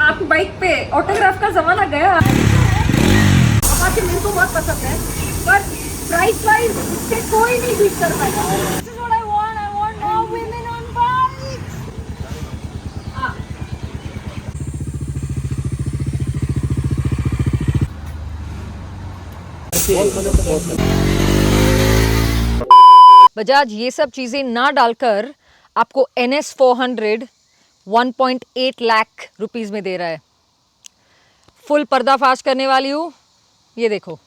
आपकी बाइक पे ऑटोग्राफ का जमाना गया। अपाचे मेरे को बहुत पसंद है, पर प्राइस वाइज इससे कोई नहीं बीट कर पाएगा। This is what I want more women on bikes. Bajaj ये सब चीजें ना डालकर आपको NS 400 1.8 लाख रुपीस में दे रहा है। फुल पर्दाफाश करने वाली हूँ, ये देखो।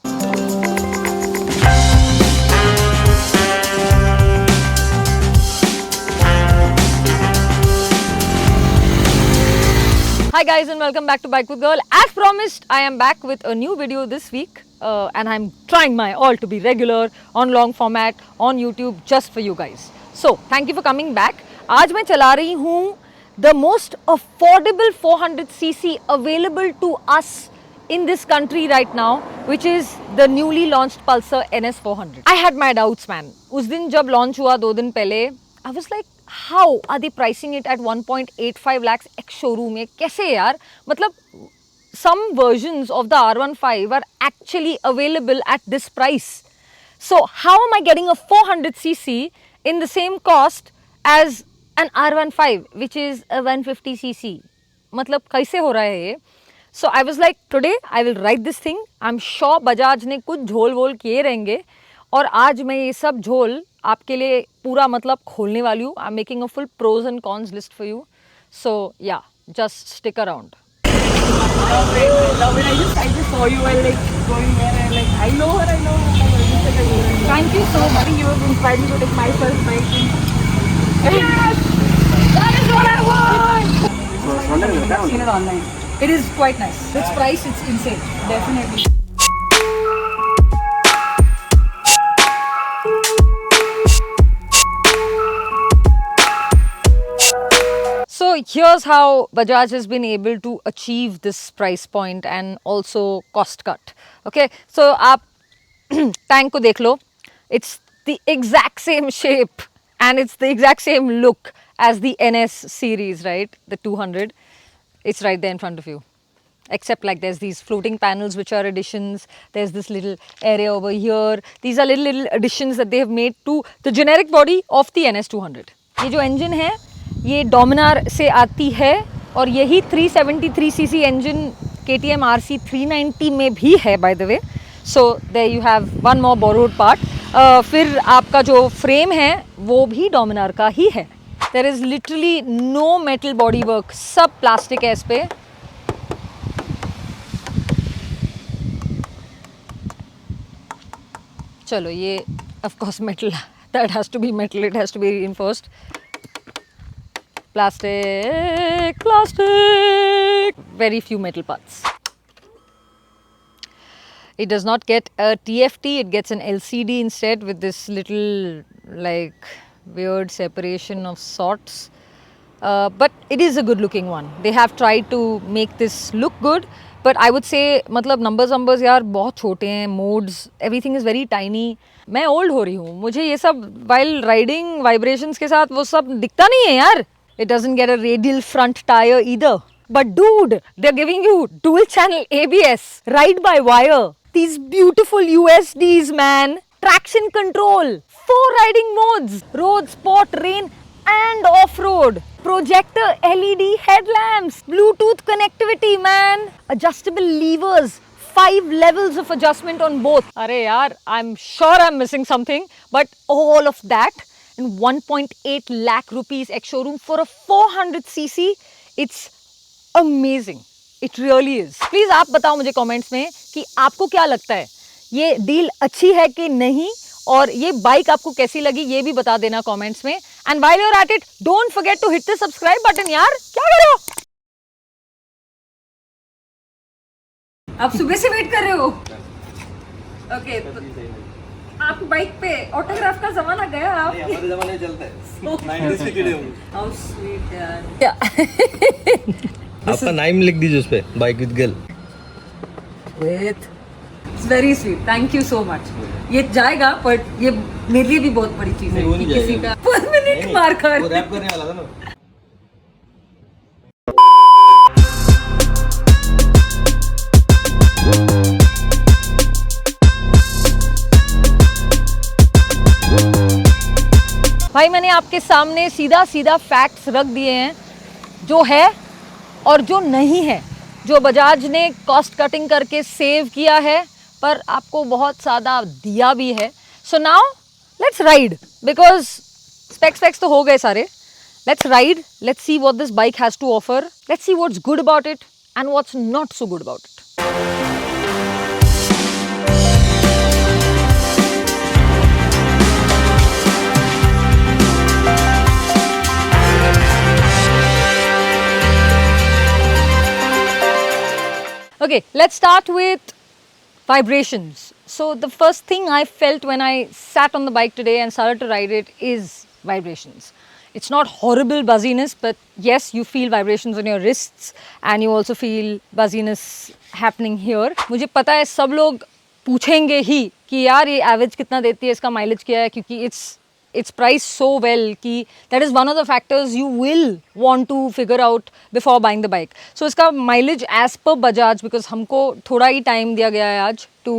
Hi guys and welcome back to Bike with Girl. As promised, I am back with a new video this week and I'm trying my all to be regular on long format on YouTube just for you guys. So, thank you for coming back. आज मैं चला रही हूँ the most affordable 400cc available to us in this country right now, which is the newly launched Pulsar NS 400. I had my doubts, man. उस दिन जब launch हुआ 2 दिन पहले, I was like, how are they pricing it at 1.85 lakhs ex showroom में? कैसे यार? मतलब some versions of the R15 are actually available at this price. So how am I getting a 400cc in the same cost as an R15 which is a 150cc? मतलब कैसे हो रहा है ये? So I was like, today I will ride this thing. I'm sure Bajaj ने कुछ झोल वोल किए रहेंगे और आज मैं ये सब झोल आपके लिए पूरा मतलब खोलने वाली हूँ. I'm making a full pros and cons list for you. So yeah, just stick around. Love it. I just saw you while like going there and like I know her. Thank you so much. You have inspired me to take my first bike. Yes! That is what I want! I've seen it online. It is quite nice. Its price, it's insane. Definitely. So here's how Bajaj has been able to achieve this price point and also cost cut. Okay, so आप tank को देख लो. It's the exact same shape and it's the exact same look as the NS series, right? The 200. It's right there in front of you. Except like there's these floating panels which are additions. There's this little area over here. These are little additions that they have made to the generic body of the NS 200. ये जो engine है, ये Dominar से आती है और यही 373cc engine KTM RC 390 में भी है by the way. So there you have one more borrowed part. फिर आपका जो frame है वो भी Dominar का ही है. There is literally no metal body work. सब plastic है इस पे. चलो ये of course metal. That has to be metal. It has to be reinforced. Plastic, plastic. Very few metal parts. It does not get a TFT. It gets an LCD instead with this little like weird separation of sorts. But it is a good looking one. They have tried to make this look good. But I would say मतलब numbers यार बहुत छोटे हैं. Modes, everything is very tiny. मैं old हो रही हूँ. मुझे ये सब while riding vibrations के साथ वो सब दिखता नहीं है यार. It doesn't get a radial front tire either. But dude, they're giving you dual channel ABS, ride by wire. These beautiful USDs, man. Traction control, 4 riding modes, road, sport, rain and off-road. Projector LED headlamps, Bluetooth connectivity, man. Adjustable levers, 5 levels of adjustment on both. Arey yaar, I'm sure I'm missing something, but all of that in 1.8 lakh rupees ex showroom for a 400cc, it's amazing. It really is. Please आप बताओ मुझे comments में कि आपको क्या लगता है, ये डील अच्छी है कि नहीं और ये बाइक आपको कैसी लगी ये भी बता देना comments में. And while you're at it, don't forget to hit the subscribe button यार. क्या कर रहे हो? आप सुबह से वेट कर रहे हो? Okay. आपकी बाइक पे ऑटोग्राफ का जमाना गया. आप हमारे जमाने में चलता है. 90s के किडे होंगे. How sweet यार. आपका नाम लिख दीजिए उस पे, bike with girl. Wait. It's very sweet. Thank you so much. ये जाएगा पर ये मेरे लिए भी बहुत बड़ी चीज है कि किसी का परमानेंट मार्कर. वो रैप करने वाला था ना. भाई मैंने आपके सामने सीधा सीधा फैक्ट्स रख दिए हैं जो है और जो नहीं है, जो बजाज ने कॉस्ट कटिंग करके सेव किया है पर आपको बहुत ज़्यादा दिया भी है. So now let's ride, because specs तो हो गए सारे. Let's ride, let's see what this bike has to offer, let's see what's good about it and what's not so good about it. Okay, let's start with vibrations. So the first thing I felt when I sat on the bike today and started to ride it is vibrations. It's not horrible buzziness, but yes, you feel vibrations on your wrists and you also feel buzziness happening here. मुझे पता है सब लोग पूछेंगे ही कि यार ये average कितना देती है, इसका माइलेज क्या है, क्योंकि it's priced so well कि that is one of the factors you will want to figure out before buying the bike. So इसका mileage as per Bajaj, because हमको थोड़ा ही time दिया गया है आज to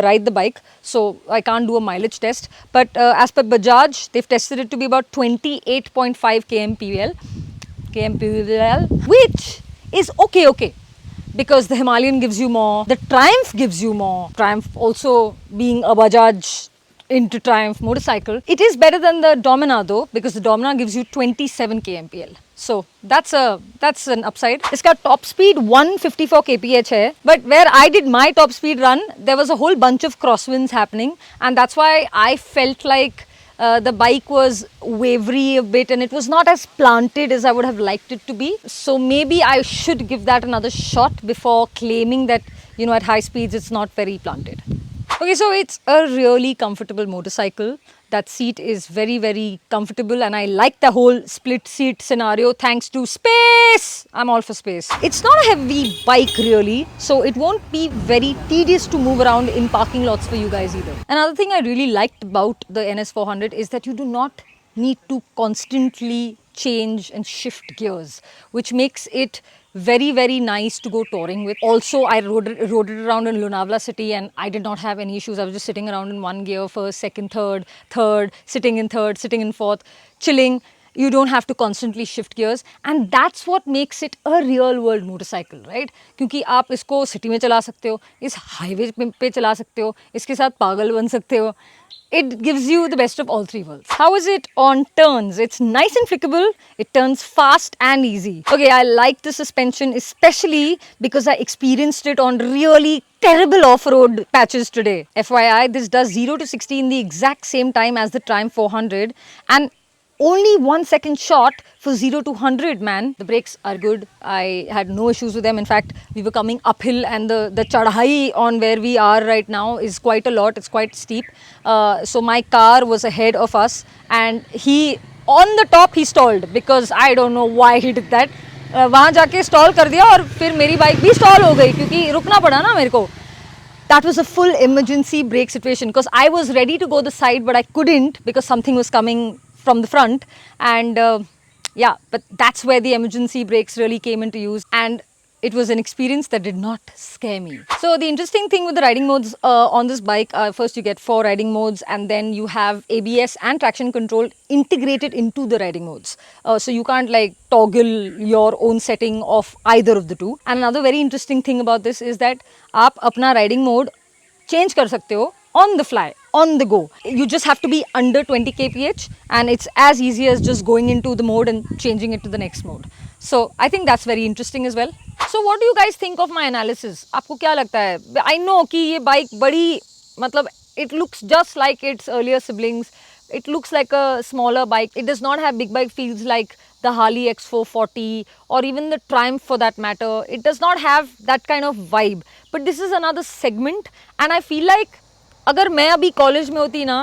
ride the bike, so I can't do a mileage test, but as per Bajaj they've tested it to be about 28.5 kmpl, which is okay. Because the Himalayan gives you more, the Triumph gives you more. Triumph also being a Bajaj into Triumph motorcycle. It is better than the Dominar though, because the Dominar gives you 27 kmpl. So that's an upside. इसका top speed 154 kph है, but where I did my top speed run, there was a whole bunch of crosswinds happening, and that's why I felt like the bike was wavery a bit and it was not as planted as I would have liked it to be. So maybe I should give that another shot before claiming that, you know, at high speeds it's not very planted. Okay, so it's a really comfortable motorcycle. That seat is very comfortable and I like the whole split seat scenario thanks to space. I'm all for space. It's not a heavy bike really, so it won't be very tedious to move around in parking lots for you guys either. Another thing I really liked about the NS400 is that you do not need to constantly change and shift gears, which makes it very nice to go touring with. Also, I rode it around in Lonavala city and I did not have any issues. I was just sitting around in one gear, first, second, third, sitting in third, sitting in fourth, chilling. You don't have to constantly shift gears, and that's what makes it a real world motorcycle, right? क्योंकि आप इसको city में चला सकते हो, इस highway पे चला सकते हो, इसके साथ पागल बन सकते हो. It gives you the best of all three worlds. How is it on turns? It's nice and flickable. It turns fast and easy. Okay, I like the suspension, especially because I experienced it on really terrible off-road patches today. FYI, this does 0 to 60 in the exact same time as the Triumph 400, and only 1 second short for 0 to 100, man. The brakes are good. I had no issues with them. In fact, we were coming uphill and the chadhai on where we are right now is quite a lot. It's quite steep. So my car was ahead of us and on the top he stalled because I don't know why he did that. वहाँ जाके stall कर दिया और फिर मेरी bike भी stall हो गई क्योंकि रुकना पड़ा ना मेरे को. That was a full emergency brake situation because I was ready to go the side but I couldn't because something was coming from the front, and yeah, but that's where the emergency brakes really came into use, and it was an experience that did not scare me. So the interesting thing with the riding modes on this bike, first you get 4 riding modes and then you have ABS and traction control integrated into the riding modes. So you can't like toggle your own setting of either of the two. And another very interesting thing about this is that आप अपना riding mode change कर सकते हो on the fly, on the go. You just have to be under 20 kph and it's as easy as just going into the mode and changing it to the next mode. So I think that's very interesting as well. So what do you guys think of my analysis? आपको क्या लगता है? I know कि ये bike बड़ी, मतलब it looks just like its earlier siblings. It looks like a smaller bike. It does not have big bike feels like the Harley X440 or even the Triumph for that matter. It does not have that kind of vibe. But this is another segment and I feel like अगर मैं अभी college में होती ना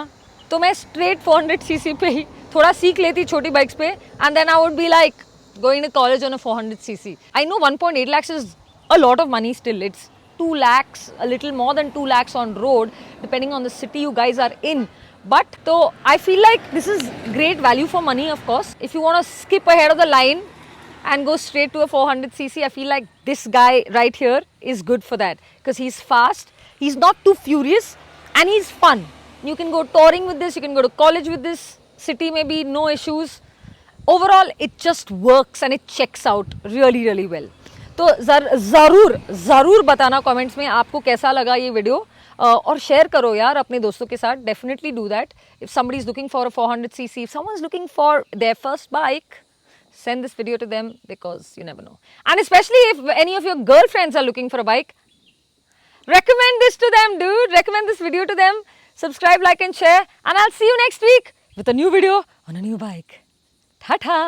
तो मैं straight 400cc पे ही थोड़ा सीख लेती छोटी बाइक्स पे and then I would be like going to college on a 400cc. I know 1.8 lakhs is a lot of money still. It's 2 lakhs, a little more than 2 lakhs on road depending on the city you guys are in. But so I feel like this is great value for money, of course. If you want to skip ahead of the line and go straight to a 400cc, I feel like this guy right here is good for that because he's fast, he's not too furious and he's fun. You can go touring with this, you can go to college with this. city में भी no issues. Overall it just works and it checks out really really well. तो ज़रूर बताना comments में आपको कैसा लगा ये वीडियो, और शेयर करो यार अपने दोस्तों के साथ. Definitely do that. If somebody is looking for a 400cc, if someone is looking for their first bike, send this video to them, because you never know. And especially if any of your girlfriends are looking for a bike, recommend this to them, dude. Recommend this video to them. Subscribe, like and share, and I'll see you next week with a new video on a new bike. Ta-ta!